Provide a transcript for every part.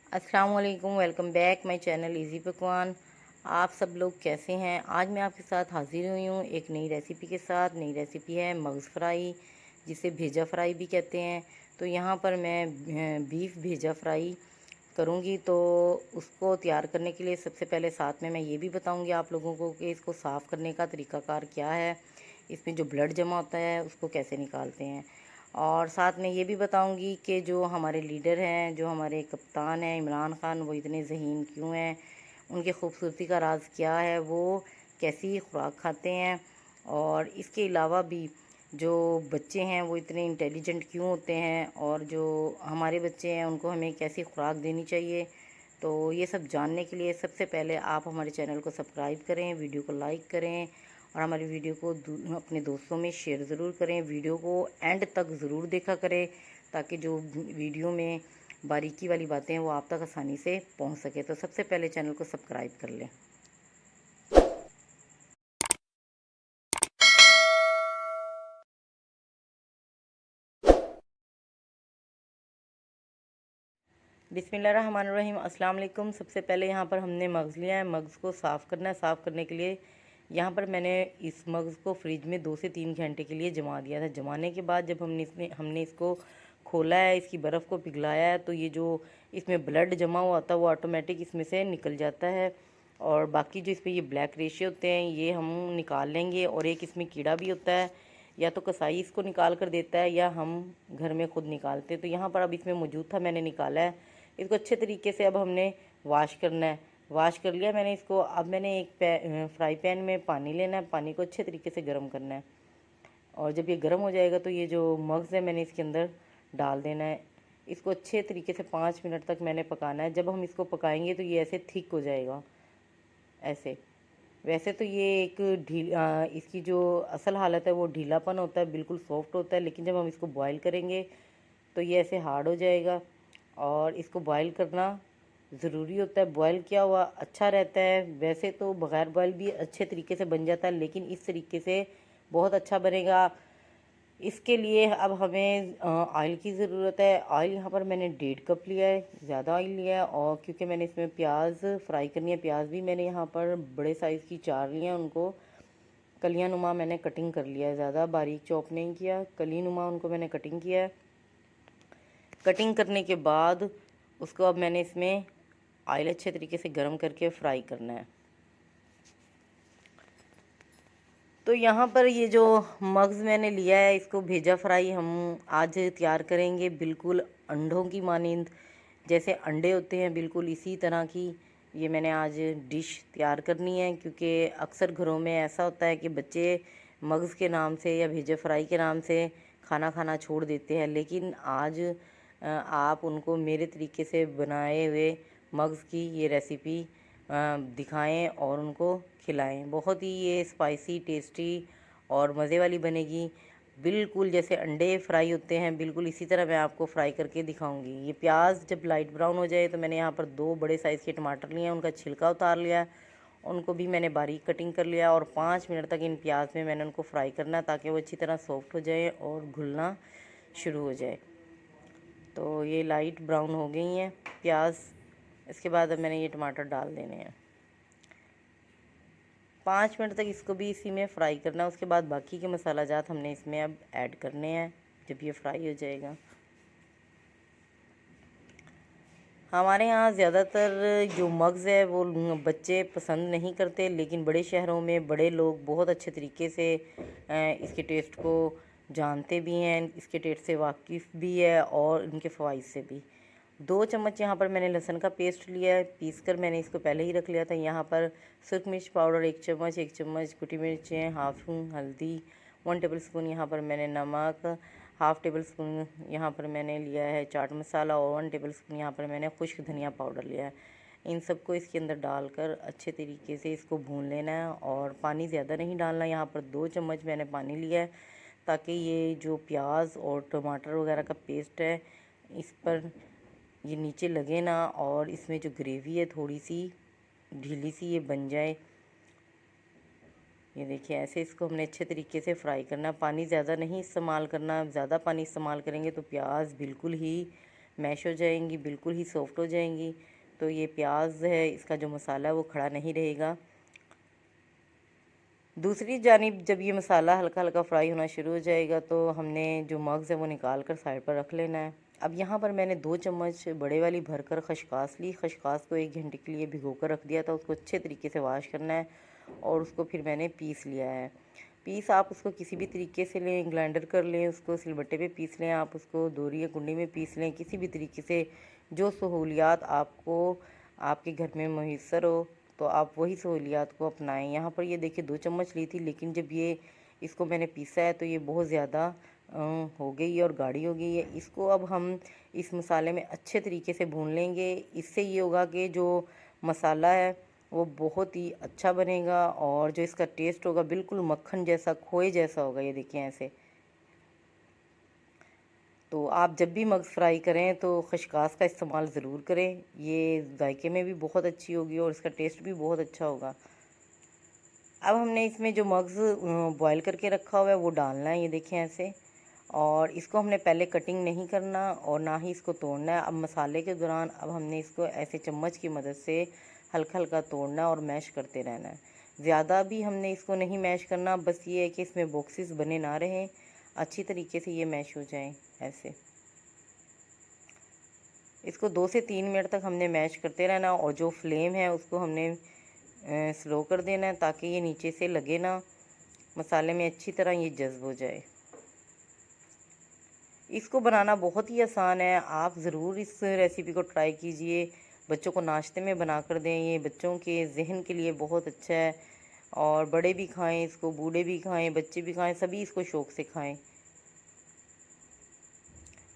अस्सलाम वालेकुम, welcome back my channel easy पकवान। आप सब लोग कैसे हैं? आज मैं आपके साथ हाजिर हुई हूँ एक नई रेसिपी के साथ। नई रेसिपी है मग्ज़ फ्राई, जिसे भेजा फ्राई भी कहते हैं। तो यहाँ पर मैं बीफ भेजा फ्राई करूँगी। तो उसको तैयार करने के लिए सबसे पहले साथ में मैं ये भी बताऊँगी आप लोगों को कि इसको साफ़ करने का तरीक़ाकार क्या है, इसमें जो ब्लड जमा होता है उसको कैसे निकालते हैं। और साथ में ये भी बताऊंगी कि जो हमारे लीडर हैं, जो हमारे कप्तान हैं इमरान खान, वो इतने ज़हीन क्यों हैं, उनकी खूबसूरती का राज क्या है, वो कैसी खुराक खाते हैं। और इसके अलावा भी जो बच्चे हैं वो इतने इंटेलिजेंट क्यों होते हैं, और जो हमारे बच्चे हैं उनको हमें कैसी खुराक देनी चाहिए। तो ये सब जानने के लिए सबसे पहले आप हमारे चैनल को सब्सक्राइब करें, वीडियो को लाइक करें और हमारी वीडियो को अपने दोस्तों में शेयर ज़रूर करें। वीडियो को एंड तक ज़रूर देखा करें ताकि जो वीडियो में बारीकी वाली बातें हैं वो आप तक आसानी से पहुंच सके। तो सबसे पहले चैनल को सब्सक्राइब कर लें। बिस्मिल्लाहिर्रहमानिर्रहीम, अस्सलाम वालेकुम। सबसे पहले यहाँ पर हमने मग्ज़ लिया है। मग्ज़ को साफ़ करना है। साफ़ करने के लिए यहाँ पर मैंने इस मग्ज़ को फ्रिज में 2 से 3 घंटे के लिए जमा दिया था। जमाने के बाद जब हमने इसको खोला है, इसकी बर्फ़ को पिघलाया है, तो ये जो इसमें ब्लड जमा हुआ था वो ऑटोमेटिक इसमें से निकल जाता है। और बाकी जो इस पर ये ब्लैक रेशे होते हैं ये हम निकाल लेंगे। और एक इसमें कीड़ा भी होता है, या तो कसाई इसको निकाल कर देता है या हम घर में ख़ुद निकालते हैं। तो यहाँ पर अब इसमें मौजूद था, मैंने निकाला है। इसको अच्छे तरीके से अब हमने वाश करना है। वाश कर लिया मैंने इसको। अब मैंने एक फ्राई पैन में पानी लेना है, पानी को अच्छे तरीके से गर्म करना है। और जब ये गर्म हो जाएगा तो ये जो मग्ज़ है मैंने इसके अंदर डाल देना है। इसको अच्छे तरीके से 5 मिनट तक मैंने पकाना है। जब हम इसको पकाएंगे तो ये ऐसे थिक हो जाएगा, ऐसे। वैसे तो ये एक इसकी जो असल हालत है वो ढीलापन होता है, बिल्कुल सॉफ्ट होता है, लेकिन जब हम इसको बॉयल करेंगे तो ये ऐसे हार्ड हो जाएगा। और इसको बॉयल करना ज़रूरी होता है। बॉयल किया हुआ अच्छा रहता है। वैसे तो बग़ैर बॉयल भी अच्छे तरीके से बन जाता है, लेकिन इस तरीके से बहुत अच्छा बनेगा। इसके लिए अब हमें ऑयल की ज़रूरत है। ऑयल यहाँ पर मैंने 1.5 कप लिया है, ज़्यादा ऑयल लिया है। और क्योंकि मैंने इसमें प्याज फ्राई करनी है, प्याज भी मैंने यहाँ पर बड़े साइज़ की 4 ली हैं। उनको कलियां नुमा मैंने कटिंग कर लिया है, ज़्यादा बारीक चॉप नहीं किया, कली नुमा उनको मैंने कटिंग किया है। कटिंग करने के बाद उसको अब मैंने इसमें ऑयल अच्छे तरीके से गर्म करके फ्राई करना है। तो यहाँ पर ये जो मग्ज़ मैंने लिया है इसको भेजा फ्राई हम आज तैयार करेंगे, बिल्कुल अंडों की मानिंद। जैसे अंडे होते हैं बिल्कुल इसी तरह की ये मैंने आज डिश तैयार करनी है। क्योंकि अक्सर घरों में ऐसा होता है कि बच्चे मग्ज़ के नाम से या भेजा फ्राई के नाम से खाना खाना छोड़ देते हैं, लेकिन आज आप उनको मेरे तरीके से बनाए हुए मग्ज़ की ये रेसिपी दिखाएं और उनको खिलाएं। बहुत ही ये स्पाइसी, टेस्टी और मज़े वाली बनेगी। बिल्कुल जैसे अंडे फ्राई होते हैं बिल्कुल इसी तरह मैं आपको फ्राई करके दिखाऊंगी। ये प्याज जब लाइट ब्राउन हो जाए तो मैंने यहाँ पर 2 बड़े साइज़ के टमाटर लिए हैं, उनका छिलका उतार लिया, उनको भी मैंने बारीक कटिंग कर लिया। और 5 मिनट तक इन प्याज में मैंने उनको फ्राई करना ताकि वो अच्छी तरह सॉफ्ट हो जाए और घुलना शुरू हो जाए। तो ये लाइट ब्राउन हो गई हैं प्याज। इसके बाद अब मैंने ये टमाटर डाल देने हैं। 5 मिनट तक इसको भी इसी में फ्राई करना है। उसके बाद बाकी के मसाला जात हमने इसमें अब ऐड करने हैं जब ये फ्राई हो जाएगा। हमारे यहाँ ज़्यादातर जो मग्ज़ है वो बच्चे पसंद नहीं करते, लेकिन बड़े शहरों में बड़े लोग बहुत अच्छे तरीके से इसके टेस्ट को जानते भी हैं, इसके टेस्ट से वाकिफ़ भी है और इनके फ़वाइद से भी। 2 चम्मच यहाँ पर मैंने लहसुन का पेस्ट लिया है, पीस कर मैंने इसको पहले ही रख लिया था। यहाँ पर सुरख मिर्च पाउडर 1 चम्मच, 1 चम्मच कुटी मिर्चें, हाफ़ हल्दी, 1 टेबल स्पून यहाँ पर मैंने नमक, हाफ़ टेबल स्पून यहाँ पर मैंने लिया है चाट मसाला और 1 टेबल स्पून यहाँ पर मैंने खुश्क धनिया पाउडर लिया है। इन सबको इसके अंदर डालकर अच्छे तरीके से इसको भून लेना है और पानी ज़्यादा नहीं डालना। यहाँ पर 2 चम्मच मैंने पानी लिया है ताकि ये जो प्याज और टमाटर वगैरह का पेस्ट है इस पर ये नीचे लगे ना, और इसमें जो ग्रेवी है थोड़ी सी ढीली सी ये बन जाए। ये देखिए ऐसे इसको हमने अच्छे तरीके से फ्राई करना। पानी ज़्यादा नहीं इस्तेमाल करना, ज़्यादा पानी इस्तेमाल करेंगे तो प्याज बिल्कुल ही मैश हो जाएंगी, बिल्कुल ही सॉफ्ट हो जाएंगी। तो ये प्याज है, इसका जो मसाला है वो खड़ा नहीं रहेगा। दूसरी जानिब जब ये मसाला हल्का हल्का फ्राई होना शुरू हो जाएगा तो हमने जो मग्ज़ है वो निकाल कर साइड पर रख लेना है। अब यहाँ पर मैंने 2 चम्मच बड़े वाली भरकर खशकास ली। खशकास को 1 घंटे के लिए भिगो कर रख दिया था। उसको अच्छे तरीके से वॉश करना है और उसको फिर मैंने पीस लिया है। पीस आप उसको किसी भी तरीके से लें, ग्राइंडर कर लें, उसको सिलबट्टे पे पीस लें, आप उसको दोरी या कुंडी में पीस लें, किसी भी तरीके से जो सहूलियात आपको आपके घर में मुयस्सर हो तो आप वही सहूलियात को अपनाएं। यहाँ पर ये देखिए 2 चम्मच ली थी, लेकिन जब ये इसको मैंने पीसा है तो ये बहुत ज़्यादा हो गई है और गाढ़ी हो गई है। इसको अब हम इस मसाले में अच्छे तरीके से भून लेंगे। इससे ये होगा कि जो मसाला है वो बहुत ही अच्छा बनेगा और जो इसका टेस्ट होगा बिल्कुल मक्खन जैसा, खोए जैसा होगा। ये देखिए ऐसे। तो आप जब भी मग्ज़ फ्राई करें तो खशकास का इस्तेमाल ज़रूर करें। ये जायके में भी बहुत अच्छी होगी और इसका टेस्ट भी बहुत अच्छा होगा। अब हमने इसमें जो मग्ज़ बॉयल करके रखा हुआ है वो डालना है। ये देखें ऐसे। और इसको हमने पहले कटिंग नहीं करना और ना ही इसको तोड़ना है। अब मसाले के दौरान अब हमने इसको ऐसे चम्मच की मदद से हल्का हल्का तोड़ना और मैश करते रहना है। ज़्यादा भी हमने इसको नहीं मैश करना, बस ये है कि इसमें बॉक्सेस बने ना रहें, अच्छी तरीके से ये मैश हो जाएं ऐसे। इसको 2 से 3 मिनट तक हमने मैश करते रहना और जो फ्लेम है उसको हमने स्लो कर देना है ताकि ये नीचे से लगे ना, मसाले में अच्छी तरह ये जज़्ब हो जाए। इसको बनाना बहुत ही आसान है, आप ज़रूर इस रेसिपी को ट्राई कीजिए। बच्चों को नाश्ते में बना कर दें, ये बच्चों के ज़हन के लिए बहुत अच्छा है और बड़े भी खाएं इसको, बूढ़े भी खाएं, बच्चे भी खाएं, सभी इसको शौक़ से खाएं।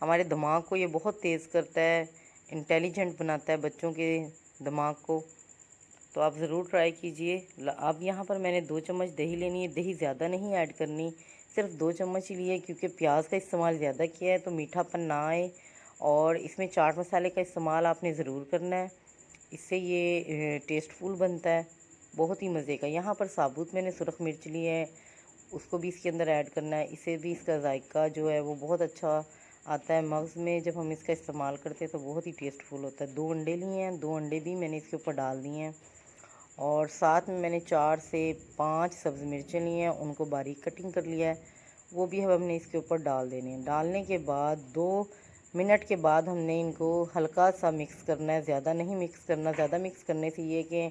हमारे दिमाग को ये बहुत तेज़ करता है, इंटेलिजेंट बनाता है बच्चों के दिमाग को। तो आप ज़रूर ट्राई कीजिए। अब यहाँ पर मैंने 2 चम्मच दही लेनी है। दही ज़्यादा नहीं ऐड करनी, सिर्फ 2 चम्मच ही लिए क्योंकि प्याज का इस्तेमाल ज़्यादा किया है तो मीठापन ना आए। और इसमें चाट मसाले का इस्तेमाल आपने ज़रूर करना है, इससे ये टेस्टफुल बनता है, बहुत ही मज़े का। यहाँ पर साबुत मैंने सुरख मिर्च ली है, उसको भी इसके अंदर ऐड करना है। इससे भी इसका जायका जो है वो बहुत अच्छा आता है। मग्ज़ में जब हम इसका इस्तेमाल करते हैं तो बहुत ही टेस्टफुल होता है। 2 अंडे लिए हैं, 2 अंडे भी मैंने इसके ऊपर डाल दिए हैं और साथ में मैंने 4 से 5 सब्ज़ मिर्चें ली हैं, उनको बारीक कटिंग कर लिया है, वो भी अब हमने इसके ऊपर डाल देने हैं। डालने के बाद 2 मिनट के बाद हमने इनको हल्का सा मिक्स करना है, ज़्यादा नहीं मिक्स करना। ज़्यादा मिक्स करने से ये कि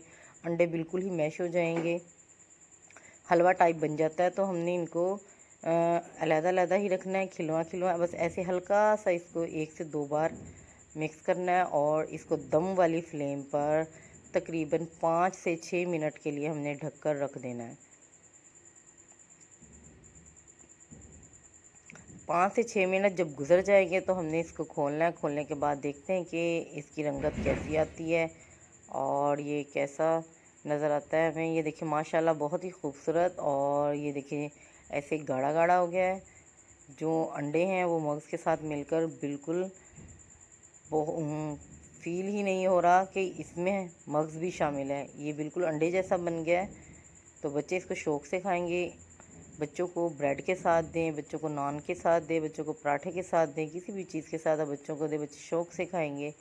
अंडे बिल्कुल ही मैश हो जाएंगे, हलवा टाइप बन जाता है। तो हमने इनको अलग-अलग ही रखना है, खिलवा खिलवा, बस ऐसे हल्का सा इसको 1 से 2 बार मिक्स करना है और इसको दम वाली फ्लेम पर तकरीबन 5 से 6 मिनट के लिए हमने ढककर रख देना है। 5 से 6 मिनट जब गुजर जाएंगे तो हमने इसको खोलना है। खोलने के बाद देखते हैं कि इसकी रंगत कैसी आती है और ये कैसा नज़र आता है हमें। ये देखिए माशाल्लाह बहुत ही खूबसूरत, और ये देखिए ऐसे गाढ़ा गाढ़ा हो गया है। जो अंडे हैं वो मग्ज़ के साथ मिलकर बिल्कुल फील ही नहीं हो रहा कि इसमें मग्ज़ भी शामिल है। ये बिल्कुल अंडे जैसा बन गया है। तो बच्चे इसको शौक़ से खाएंगे। बच्चों को ब्रेड के साथ दें, बच्चों को नान के साथ दें, बच्चों को पराठे के साथ दें, किसी भी चीज़ के साथ आप बच्चों को दें, बच्चे शौक़ से खाएंगे।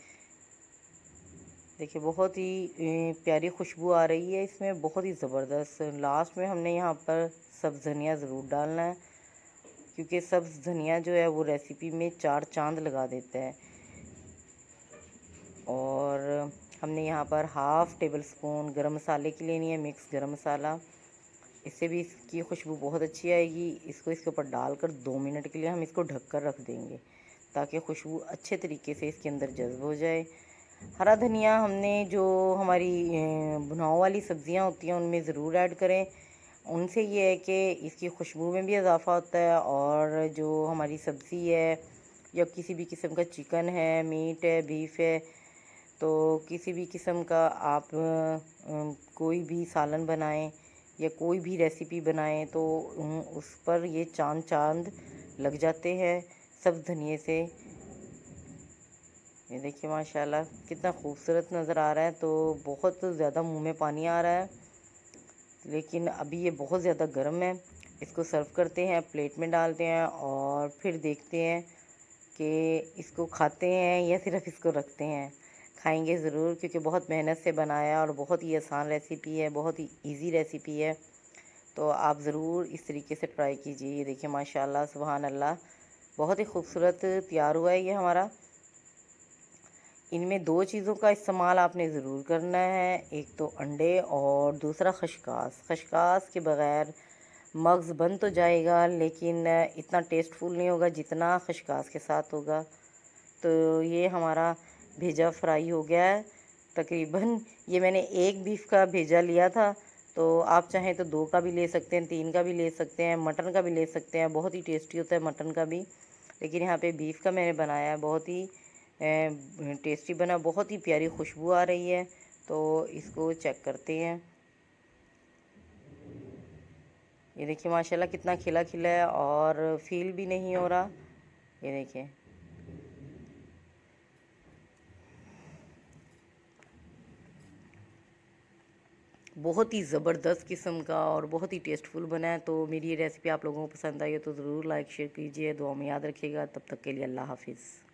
देखिए बहुत ही प्यारी खुशबू आ रही है इसमें, बहुत ही ज़बरदस्त। लास्ट में हमने यहाँ पर सब्ज़ धनिया ज़रूर डालना है क्योंकि सब्ज़ धनिया जो है वो रेसिपी में 4 चांद लगा देता है। और हमने यहाँ पर हाफ़ टेबल स्पून गरम मसाले की लेनी है, मिक्स गरम मसाला, इससे भी इसकी खुशबू बहुत अच्छी आएगी। इसको इसके ऊपर डालकर 2 मिनट के लिए हम इसको ढक कर रख देंगे ताकि खुशबू अच्छे तरीके से इसके अंदर जज़्ब हो जाए। हरा धनिया हमने जो हमारी भुनाव वाली सब्ज़ियाँ होती हैं उनमें ज़रूर ऐड करें, उनसे ये है कि इसकी खुशबू में भी इजाफ़ा होता है। और जो हमारी सब्ज़ी है या किसी भी किस्म का चिकन है, मीट है, बीफ है, तो किसी भी किस्म का आप कोई भी सालन बनाएं या कोई भी रेसिपी बनाएं तो उस पर ये चांद चांद लग जाते हैं सब्ज़ धनिए से। ये देखिए माशाल्लाह कितना खूबसूरत नज़र आ रहा है। तो बहुत ज़्यादा मुंह में पानी आ रहा है, लेकिन अभी ये बहुत ज़्यादा गर्म है। इसको सर्व करते हैं, प्लेट में डालते हैं और फिर देखते हैं कि इसको खाते हैं या सिर्फ इसको रखते हैं। खाएंगे ज़रूर, क्योंकि बहुत मेहनत से बनाया और बहुत ही आसान रेसिपी है, बहुत ही इजी रेसिपी है। तो आप ज़रूर इस तरीके से ट्राई कीजिए। ये देखिए माशाल्लाह सुभान अल्लाह, बहुत ही खूबसूरत तैयार हुआ है ये हमारा। इनमें दो चीज़ों का इस्तेमाल आपने ज़रूर करना है, एक तो अंडे और दूसरा खशकास। खशकास के बग़ैर मग्ज़ बन तो जाएगा लेकिन इतना टेस्टफुल नहीं होगा जितना खशकास के साथ होगा। तो ये हमारा भेजा फ्राई हो गया है तकरीबन। ये मैंने एक बीफ का भेजा लिया था, तो आप चाहें तो 2 का भी ले सकते हैं, 3 का भी ले सकते हैं, मटन का भी ले सकते हैं। बहुत ही टेस्टी होता है मटन का भी, लेकिन यहाँ पे बीफ का मैंने बनाया है। बहुत ही टेस्टी बना, बहुत ही प्यारी खुशबू आ रही है। तो इसको चेक करते हैं। ये देखिए माशाल्लाह कितना खिला खिला है और फील भी नहीं हो रहा। ये देखिए बहुत ही ज़बरदस्त किस्म का और बहुत ही टेस्टफुल बना है। तो मेरी ये रेसिपी आप लोगों को पसंद आई है तो ज़रूर लाइक शेयर कीजिए, दुआ में याद रखिएगा। तब तक के लिए अल्लाह हाफिज़।